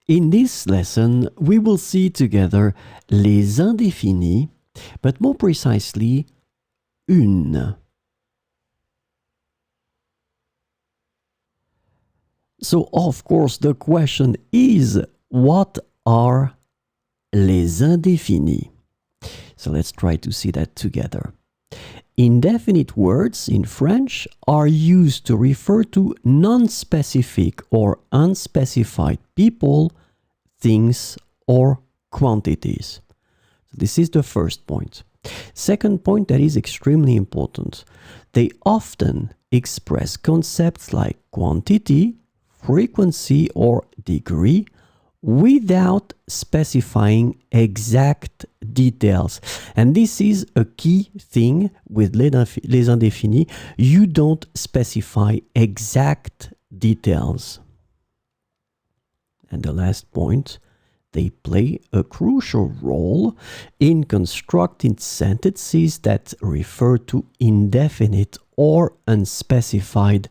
In this lesson, we will see together les indéfinis, but more precisely, une. So, of course, the question is, what are les indéfinis? So let's try to see that together. Indefinite words in French are used to refer to non-specific or unspecified people, things, or quantities. So this is the first point. Second point that is extremely important. They often express concepts like quantity, frequency, or degree without specifying exact details. And this is a key thing with les indéfinis. You don't specify exact details. And the last point, they play a crucial role in constructing sentences that refer to indefinite or unspecified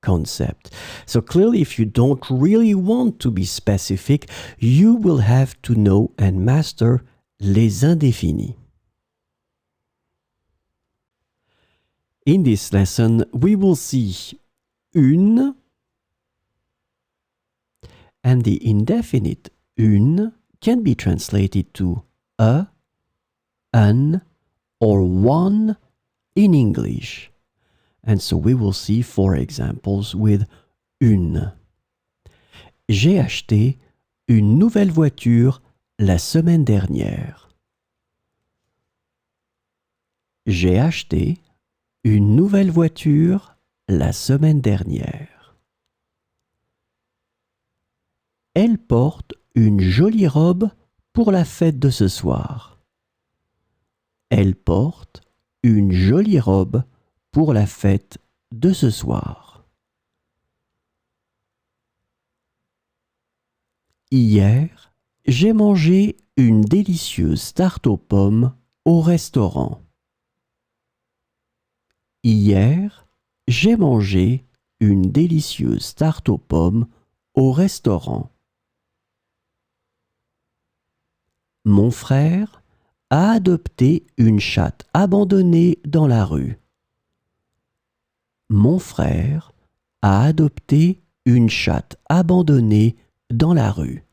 concept. So clearly, if you don't really want to be specific, you will have to know and master les indéfinis. In this lesson, we will see une, and the indefinite une can be translated to a, an, or one in English. And so we will see 4 examples with une. J'ai acheté une nouvelle voiture la semaine dernière. J'ai acheté une nouvelle voiture la semaine dernière. Elle porte une jolie robe pour la fête de ce soir. Elle porte une jolie robe pour la fête de ce soir. Hier, j'ai mangé une délicieuse tarte aux pommes au restaurant. Hier, j'ai mangé une délicieuse tarte aux pommes au restaurant. Mon frère a adopté une chatte abandonnée dans la rue. Mon frère a adopté une chatte abandonnée dans la rue.